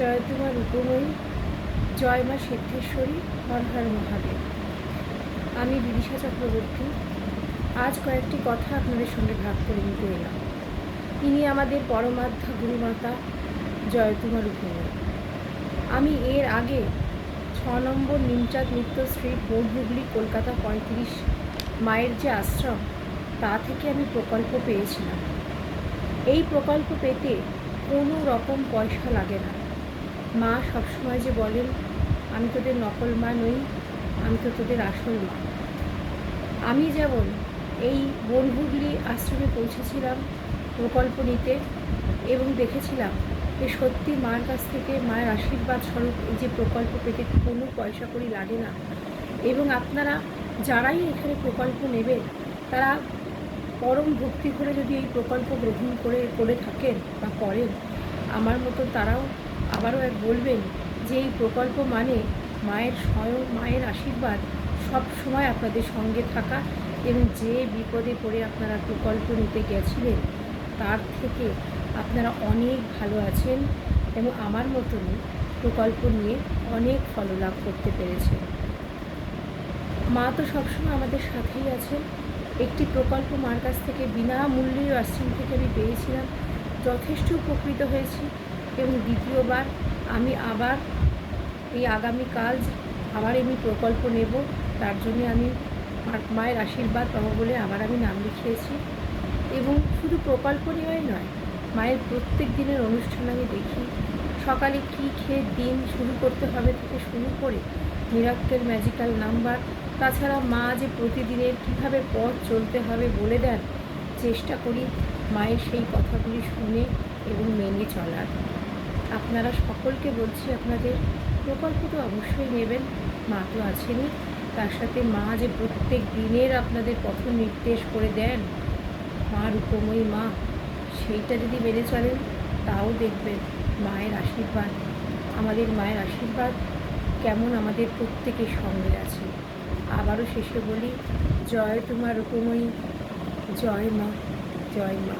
জয় তোমার রূপময়ী, জয় মা সিদ্ধেশ্বরী, হর হর মহাদেব। আমি বিদিশা চক্রবর্তী। আজ কয়েকটি কথা আপনাদের সঙ্গে ভাগ করে নিতে এলাম। ইনি আমাদের পরমাধ্যা গুরুমাতা জয় তোমার রূপময়ী। আমি এর আগে 6 নম্বর নিমচাঁদ মিত্র স্ট্রিট, বোর্ড হুগলি, কলকাতা 35 মায়ের যে আশ্রম, তা থেকে আমি প্রকল্প পেয়েছিলাম। এই প্রকল্প পেতে কোনো রকম পয়সা লাগে না। মা সবসময় যে বলেন, আমি তোদের নকল মা নই, আমি তো তোদের আসল মা। আমি যেমন এই বনহুগলি আশ্রমে পৌঁছেছিলাম প্রকল্প নিতে এবং দেখেছিলাম যে সত্যি মার কাছ থেকে মায়ের আশীর্বাদ স্বরূপ এই যে প্রকল্প পেতে কোনো পয়সা করি লাগে না। এবং আপনারা যারাই এখানে প্রকল্প নেবেন তারা পরম ভক্তি করে যদি এই প্রকল্প গ্রহণ করে থাকেন বা করেন, আমার মতো তারাও আবারও এক বলবেন যে এই প্রকল্প মানে মায়ের স্বয়ং মায়ের আশীর্বাদ সব সময় আপনাদের সঙ্গে থাকা, এবং যে বিপদে পড়ে আপনারা প্রকল্প নিতে গেছিলেন তার থেকে আপনারা অনেক ভালো আছেন এবং আমার মতনই প্রকল্প নিয়ে অনেক ফললাভ করতে পেরেছেন। মা তো সবসময় আমাদের সাথেই আছেন। একটি প্রকল্প মার কাছ থেকে বিনামূল্যে আশ্রম থেকে আমি পেয়েছিলাম, যথেষ্ট উপকৃত হয়েছি। এবং দ্বিতীয়বার আমি আবার এই আগামীকাল আবার আমি প্রকল্প নেব, তার জন্যে আমি মায়ের আশীর্বাদ পাবো বলে আবার আমি নাম লিখিয়েছি। এবং শুধু প্রকল্প নেওয়াই নয়, মায়ের প্রত্যেক দিনের অনুষ্ঠান আমি দেখি। সকালে কী খেয়ে দিন শুরু করতে হবে থেকে শুরু করে মিরাক্কেল ম্যাজিক্যাল নাম্বার, তাছাড়া মা যে প্রতিদিনের কীভাবে পথ চলতে হবে বলে দেন, চেষ্টা করি মায়ের সেই কথাগুলি শুনে এবং মেনে চলার। আপনারা সকলকে বলছি, আপনাদের প্রকল্প তো অবশ্যই নেবেন, মা তো আছেনই, তার সাথে মা যে প্রত্যেক দিনের আপনাদের পথ নির্দেশ করে দেন, মা রূপময়ী মা, সেইটা যদি মেনে চলেন তাও দেখবেন মায়ের আশীর্বাদ, আমাদের মায়ের আশীর্বাদ কেমন আমাদের প্রত্যেকের সঙ্গে আছে। আবারও শেষে বলি, জয় তোমার রূপময়ী, জয় মা, জয় মা।